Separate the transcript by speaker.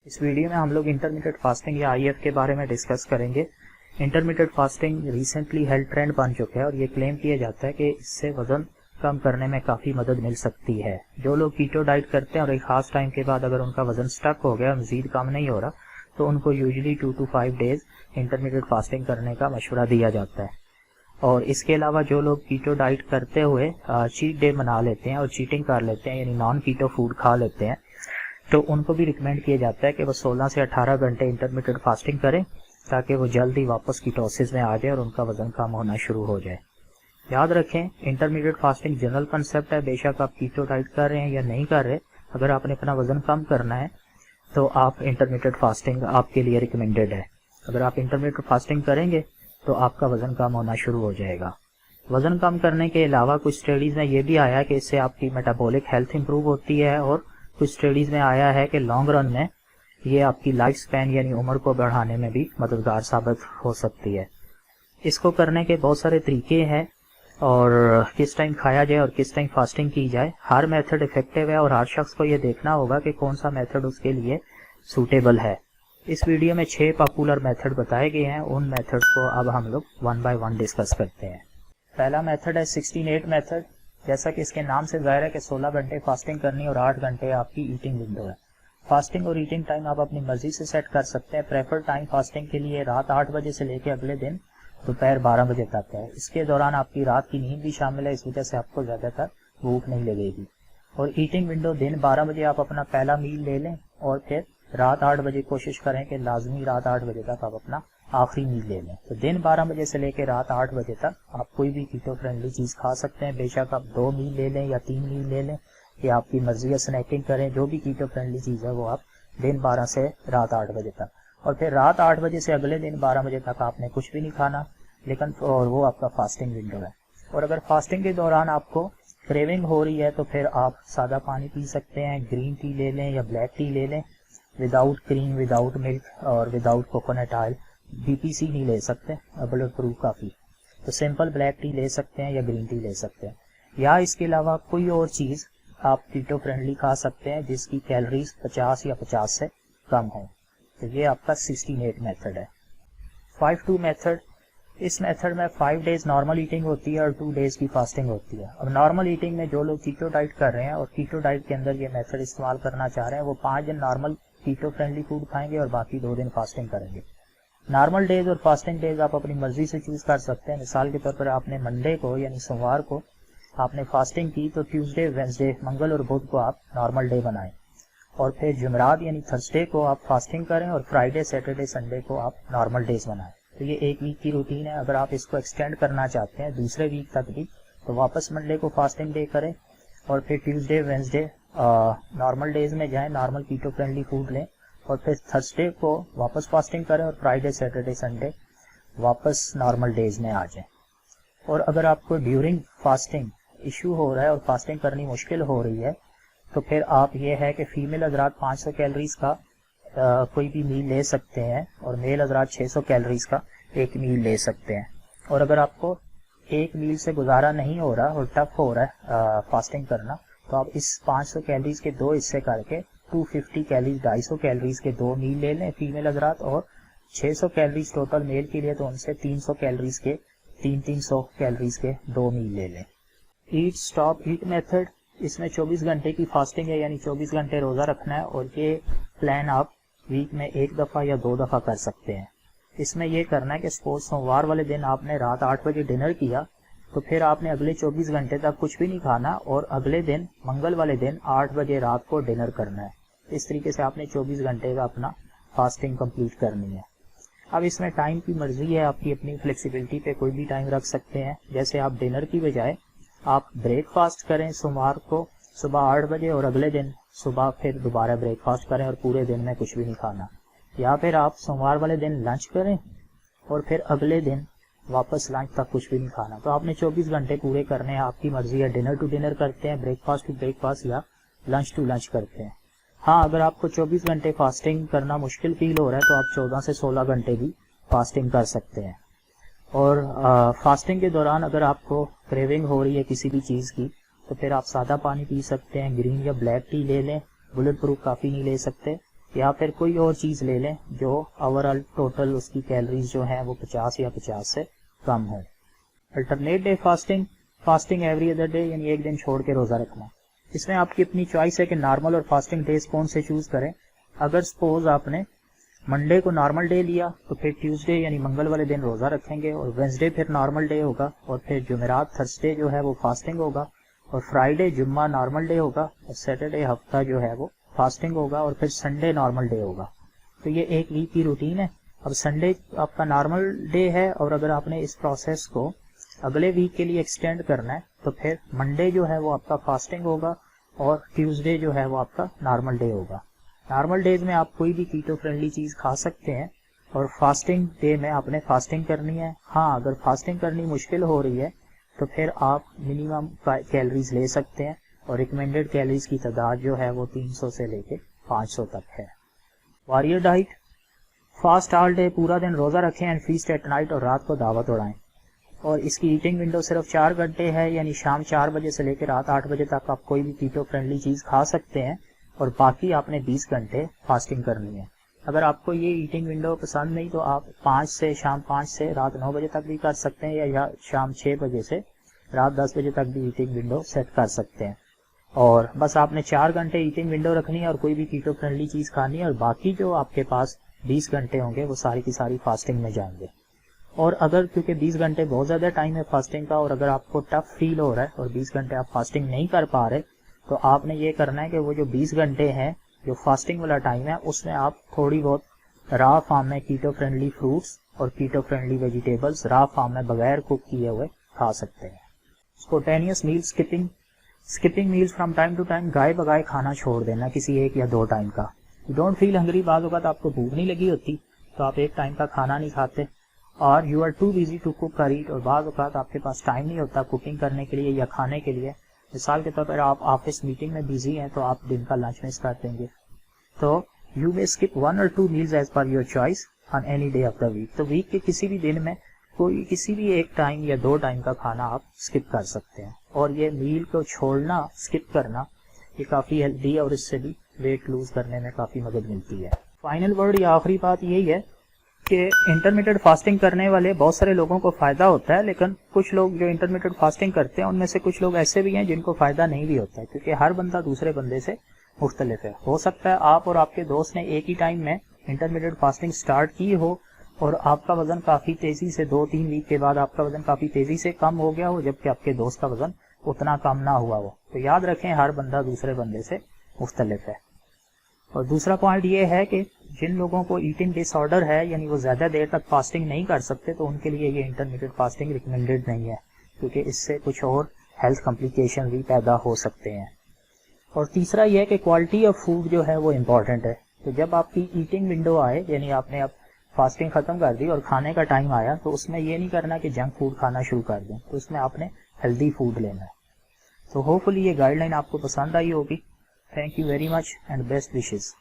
Speaker 1: اس video میں ہم لوگ انٹرمیڈیٹ فاسٹنگ یا آئی ایف کے بارے میں ڈسکس کریں گے۔ Intermittent fasting recently health trend بن چکا ہے اور یہ کلیم کیا جاتا ہے کہ اس سے وزن کم کرنے میں کافی مدد مل سکتی ہے۔ جو لوگ کیٹو ڈائٹ کرتے ہیں اور ایک خاص ٹائم کے بعد اگر ان کا وزن سٹک ہو گیا اور مزید کم نہیں ہو رہا تو ان کو usually 2 to 5 days intermediate fasting کرنے کا مشورہ دیا جاتا ہے۔ اور اس کے علاوہ جو لوگ کیٹو ڈائٹ کرتے ہوئے چیٹ ڈے منا لیتے ہیں اور چیٹنگ کر لیتے ہیں، یعنی نان کیٹو فوڈ کھا لیتے ہیں، تو ان کو بھی ریکمینڈ کیا جاتا ہے کہ وہ 16 سے 18 گھنٹے انٹرمیڈیٹ فاسٹنگ کریں تاکہ وہ جلدی واپس کیٹوسس میں آ جائے اور ان کا وزن کم ہونا شروع ہو جائے۔ یاد رکھیں، انٹرمیڈیٹ فاسٹنگ جنرل کنسیپٹ ہے، بے شک آپ کیٹو ڈائٹ کر رہے ہیں یا نہیں کر رہے، اگر آپ نے اپنا وزن کم کرنا ہے تو آپ انٹرمیڈیٹ فاسٹنگ آپ کے لیے ریکمینڈیڈ ہے۔ اگر آپ انٹرمیڈیٹ فاسٹنگ کریں گے تو آپ کا وزن کم ہونا شروع ہو جائے گا۔ وزن کم کرنے کے علاوہ کچھ اسٹڈیز میں یہ بھی آیا ہے کہ اس سے آپ کی میٹابولک ہیلتھ امپروو ہوتی ہے، اور کچھ اسٹڈیز میں آیا ہے کہ لانگ رن میں یہ آپ کی لائف سپین یعنی عمر کو بڑھانے میں بھی مددگار ثابت ہو سکتی ہے۔ اس کو کرنے کے بہت سارے طریقے ہیں، اور کس ٹائم کھایا جائے اور کس ٹائم فاسٹنگ کی جائے، ہر میتھڈ افیکٹو ہے اور ہر شخص کو یہ دیکھنا ہوگا کہ کون سا میتھڈ اس کے لیے سوٹیبل ہے۔ اس ویڈیو میں 6 پاپولر میتھڈ بتائے گئے ہیں، ان میتھڈز کو اب ہم لوگ 1 by 1 ڈسکس کرتے ہیں۔ پہلا میتھڈ ہے 16-8 میتھڈ۔ جیسا کہ اس کے نام سے ظاہر ہے کہ 16 گھنٹے فاسٹنگ کرنی اور 8 گھنٹے آپ کی ایٹنگ ونڈو ہے۔ فاسٹنگ اور ایٹنگ ٹائم آپ اپنی مرضی سے سیٹ کر سکتے ہیں۔ پریفر ٹائم فاسٹنگ کے لیے رات 8 بجے سے لے کے اگلے دن دوپہر 12 بجے تک ہے۔ اس کے دوران آپ کی رات کی نیند بھی شامل ہے، اس وجہ سے آپ کو زیادہ تر بھوک نہیں لگے گی۔ اور ایٹنگ ونڈو دن 12 بجے آپ اپنا پہلا میل لے لیں، اور پھر رات 8 بجے کوشش کریں کہ لازمی رات 8 بجے تک آپ اپنا آخری میل لے لیں۔ تو دن 12 بجے سے لے کے رات 8 بجے تک آپ کوئی بھی کیٹو فرینڈلی چیز کھا سکتے ہیں، بے شک آپ 2 میل لے لیں یا 3 میل لے لیں، کہ آپ کی مرضی ہے، سنیکنگ کریں، جو بھی کیٹو فرینڈلی چیز ہے وہ آپ دن 12 سے رات 8 بجے تک، اور پھر رات 8 بجے سے اگلے دن 12 بجے تک آپ نے کچھ بھی نہیں کھانا، لیکن اور وہ آپ کا فاسٹنگ ونڈو ہے۔ اور اگر فاسٹنگ کے دوران آپ کو کریونگ ہو رہی ہے تو پھر آپ سادہ پانی پی سکتے ہیں، گرین ٹی لے لیں یا بلیک ٹی لے لیں، وداؤٹ کریم، وداؤٹ ملک اور وداؤٹ کوکونٹ آئل۔ BPC نہیں لے سکتے، بلڈ پروف کافی، تو سمپل بلیک ٹی لے سکتے ہیں یا گرین ٹی لے سکتے ہیں، یا اس کے علاوہ کوئی اور چیز آپ کیٹو فرینڈلی کھا سکتے ہیں جس کی کیلریز 50 یا 50 سے کم ہوں۔ تو یہ آپ کا 16-8 میتھڈ ہے۔ 5-2 میتھڈ، اس میتھڈ میں 5 days نارمل ایٹنگ ہوتی ہے اور 2 days کی فاسٹنگ ہوتی ہے۔ اب نارمل ایٹنگ میں جو لوگ کیٹو ڈائٹ کر رہے ہیں اور کیٹو ڈائٹ کے اندر یہ میتھڈ استعمال کرنا چاہ رہے ہیں، وہ 5 دن نارمل کیٹو فرینڈلی فوڈ کھائیں گے اور باقی 2 دن فاسٹنگ کریں گے۔ نارمل ڈیز اور فاسٹنگ ڈیز آپ اپنی مرضی سے چوز کر سکتے ہیں۔ مثال کے طور پر آپ نے منڈے کو یعنی سوموار کو آپ نے فاسٹنگ کی تو ٹیوزڈے، وینسڈے، منگل اور بدھ کو آپ نارمل ڈے بنائیں، اور پھر جمعرات یعنی تھرسڈے کو آپ فاسٹنگ کریں، اور فرائیڈے، سیٹرڈے، سنڈے کو آپ نارمل ڈیز بنائیں۔ تو یہ 1 ویک کی روٹین ہے۔ اگر آپ اس کو ایکسٹینڈ کرنا چاہتے ہیں دوسرے ویک تک بھی تو واپس منڈے کو فاسٹنگ ڈے کریں، اور پھر ٹیوزڈے، وینسڈے نارمل ڈیز میں جائیں، نارمل کیٹو فرینڈلی فوڈ لیں، اور پھر تھرسڈے کو واپس فاسٹنگ کریں، اور فرائیڈے، سیٹرڈے، سنڈے واپس نارمل ڈیز میں آ جائیں۔ اور اگر آپ کو ڈیورنگ فاسٹنگ ایشو ہو رہا ہے اور فاسٹنگ کرنی مشکل ہو رہی ہے تو پھر آپ یہ ہے کہ فیمیل حضرات 500 کیلریز کا کوئی بھی میل لے سکتے ہیں، اور میل حضرات 600 کیلریز کا ایک میل لے سکتے ہیں۔ اور اگر آپ کو ایک میل سے گزارا نہیں ہو رہا اور ٹف ہو رہا ہے فاسٹنگ کرنا، تو آپ اس 500 کیلریز کے 2 حصے کر کے 250 کیلریز، 250 کیلریز کے 2 میل لے لیں فیمیل حضرات، اور 600 کیلریز ٹوٹل میل کے لیے تو ان سے 300 کیلریز کے 300 کیلریز کے 2 میل لے لیں۔ ایٹ اسٹاپ ایٹ میتھڈ، اس میں 24 گھنٹے کی فاسٹنگ ہے، یعنی 24 گھنٹے روزہ رکھنا ہے، اور یہ پلان آپ ویک میں 1 دفعہ یا 2 دفعہ کر سکتے ہیں۔ اس میں یہ کرنا ہے کہ سپوز سوموار والے دن آپ نے رات 8 بجے ڈنر کیا تو پھر آپ نے اگلے 24 گھنٹے تک کچھ بھی نہیں کھانا، اور اگلے دن منگل والے دن 8 بجے رات کو ڈنر کرنا ہے۔ اس طریقے سے آپ نے 24 گھنٹے کا اپنا فاسٹنگ کمپلیٹ کرنی ہے۔ اب اس میں ٹائم کی مرضی ہے، آپ کی اپنی فلیکسیبلٹی پہ کوئی بھی ٹائم رکھ سکتے ہیں۔ جیسے آپ ڈنر کی بجائے آپ بریک فاسٹ کریں سوموار کو صبح 8 بجے، اور اگلے دن صبح پھر دوبارہ بریک فاسٹ کریں اور پورے دن میں کچھ بھی نہیں کھانا، یا پھر آپ سوموار والے دن لنچ کریں اور پھر اگلے دن واپس لنچ تک کچھ بھی نہیں کھانا۔ تو آپ نے 24 گھنٹے پورے کرنے ہیں، آپ کی مرضی ہے، ڈنر ٹو ڈنر کرتے ہیں، breakfast to breakfast, یا لنچ ٹو لنچ کرتے ہیں۔ ہاں، اگر آپ کو 24 گھنٹے فاسٹنگ کرنا مشکل فیل ہو رہا ہے تو آپ 14 سے 16 گھنٹے بھی فاسٹنگ کر سکتے ہیں۔ اور فاسٹنگ کے دوران اگر آپ کو کریونگ ہو رہی ہے کسی بھی چیز کی تو پھر آپ سادہ پانی پی سکتے ہیں، گرین یا بلیک ٹی لے لیں، بلٹ پروف کافی نہیں لے سکتے، یا پھر کوئی اور چیز لے لیں جو اوور آل ٹوٹل اس کی کیلریز جو ہیں وہ 50 یا 50 سے کم ہوں. Alternate day fasting every other day یعنی ایک دن چھوڑ کے روزہ رکھنا. اس میں آپ کی اپنی چوائس ہے کہ نارمل اور فاسٹنگ ڈیز کون سے چوز کریں. اگر سپوز آپ نے منڈے کو نارمل ڈے لیا تو پھر ٹیوزڈے یعنی منگل والے دن روزہ رکھیں گے, اور وینسڈے پھر نارمل ڈے ہوگا, اور پھر جمعرات تھرسڈے جو ہے وہ فاسٹنگ ہوگا, اور فرائیڈے جمعہ نارمل ڈے ہوگا, اور سیٹرڈے ہفتہ جو ہے وہ فاسٹنگ ہوگا, اور پھر سنڈے نارمل ڈے ہوگا. تو یہ ایک ویک کی روٹین ہے. اب سنڈے آپ کا نارمل ڈے ہے, اور اگر آپ نے اس پروسیس کو اگلے ویک کے لیے ایکسٹینڈ کرنا ہے تو پھر منڈے جو ہے وہ آپ کا فاسٹنگ ہوگا, اور ٹیوزڈے جو ہے وہ آپ کا نارمل ڈے ہوگا. نارمل ڈیز میں آپ کوئی بھی کیٹو فرینڈلی چیز کھا سکتے ہیں, اور فاسٹنگ ڈے میں آپ نے فاسٹنگ کرنی ہے. ہاں, اگر فاسٹنگ کرنی مشکل ہو رہی ہے تو پھر آپ منیمم کیلریز لے سکتے ہیں, اور ریکمینڈیڈ کیلریز کی تعداد جو ہے وہ 300 سے لے کے 500 تک ہے. Warrior diet, fast all day, پورا دن روزہ رکھیں, اینڈ فیسٹ ایٹ نائٹ, اور رات کو دعوت اڑائیں. اور اس کی ایٹنگ ونڈو صرف 4 گھنٹے ہے, یعنی شام 4 بجے سے لے کے رات 8 بجے تک آپ کوئی بھی کیٹو فرینڈلی چیز کھا سکتے ہیں, اور باقی آپ نے 20 گھنٹے فاسٹنگ کرنی ہے. اگر آپ کو یہ ایٹنگ ونڈو پسند نہیں تو آپ شام 5 سے رات 9 بجے تک بھی کر سکتے ہیں, یا شام 6 بجے سے رات 10 بجے تک بھی ایٹنگ ونڈو سیٹ کر سکتے ہیں. اور بس آپ نے 4 گھنٹے ایٹنگ ونڈو رکھنی ہے, اور کوئی بھی کیٹو فرینڈلی چیز کھانی ہے, اور باقی جو آپ کے پاس 20 گھنٹے ہوں گے وہ ساری کی ساری فاسٹنگ میں جائیں گے. اور اگر کیونکہ 20 گھنٹے بہت زیادہ ٹائم ہے فاسٹنگ کا, اور اگر آپ کو ٹف فیل ہو رہا ہے اور 20 گھنٹے آپ فاسٹنگ نہیں کر پا رہے, تو آپ نے یہ کرنا ہے کہ وہ جو 20 گھنٹے ہیں جو فاسٹنگ والا ٹائم ہے اس میں آپ تھوڑی بہت را فارم میں کیٹو فرینڈلی فروٹس اور keto friendly vegetables raw form میں بغیر کوک کیے ہوئے کھا سکتے ہیں. Spontaneous meal skipping meals from time to time, گائے بگائے کھانا چھوڑ دینا کسی 1 یا 2 ٹائم کا. یو ڈونٹ فیل ہنگری, بعض اوقات آپ کو بھوک نہیں لگی ہوتی تو آپ 1 ٹائم کا کھانا نہیں کھاتے, اور you are too busy to cook اور ایٹ, اور بعض اوقات آپ کے پاس ٹائم نہیں ہوتا کوکنگ کرنے کے لیے یا کھانے کے لیے. مثال کے طور پر آپ آفس میٹنگ میں بزی ہیں تو آپ دن کا لنچ مس کر دیں گے, تو you may skip 1 or 2 meals as per your choice on any day of the week. تو ویک کے کسی بھی دن میں کوئی کسی بھی 1 ٹائم یا 2 ٹائم کا کھانا آپ اسکپ کر سکتے ہیں, اور یہ میل کو چھوڑنا, اسکپ کرنا, یہ کافی ہیلدی ہے, اور اس سے بھی ویٹ لوز کرنے میں کافی مدد ملتی ہے. فائنل ورڈ یا آخری بات یہی ہے کہ انٹرمیٹڈ فاسٹنگ کرنے والے بہت سارے لوگوں کو فائدہ ہوتا ہے, لیکن کچھ لوگ جو انٹرمیٹڈ فاسٹنگ کرتے ہیں ان میں سے کچھ لوگ ایسے بھی ہیں جن کو فائدہ نہیں بھی ہوتا ہے, کیونکہ ہر بندہ دوسرے بندے سے مختلف ہے. ہو سکتا ہے آپ اور آپ کے دوست نے ایک ہی ٹائم میں انٹرمیٹڈ فاسٹنگ سٹارٹ کی ہو, اور آپ کا وزن کافی تیزی سے 2-3 ویک کے بعد آپ کا وزن کافی تیزی سے کم ہو گیا ہو, جبکہ آپ کے دوست کا وزن اتنا کم نہ ہوا ہو. تو یاد رکھیں ہر بندہ دوسرے بندے سے مختلف ہے. اور دوسرا پوائنٹ یہ ہے کہ جن لوگوں کو ایٹنگ ڈس آرڈر ہے, یعنی وہ زیادہ دیر تک فاسٹنگ نہیں کر سکتے, تو ان کے لیے یہ انٹرمیٹڈ فاسٹنگ ریکمینڈیڈ نہیں ہے, کیونکہ اس سے کچھ اور ہیلتھ کمپلیکیشن بھی پیدا ہو سکتے ہیں. اور تیسرا یہ ہے کہ کوالٹی آف فوڈ جو ہے وہ امپورٹنٹ ہے. تو جب آپ کی ایٹنگ ونڈو آئے, یعنی آپ نے اب فاسٹنگ ختم کر دی اور کھانے کا ٹائم آیا, تو اس میں یہ نہیں کرنا کہ جنک فوڈ کھانا شروع کر دیں, تو اس میں آپ نے ہیلدی فوڈ لینا ہے. تو ہوپ فلی یہ گائیڈ لائن آپ کو پسند آئی ہوگی. Thank you very much and best wishes.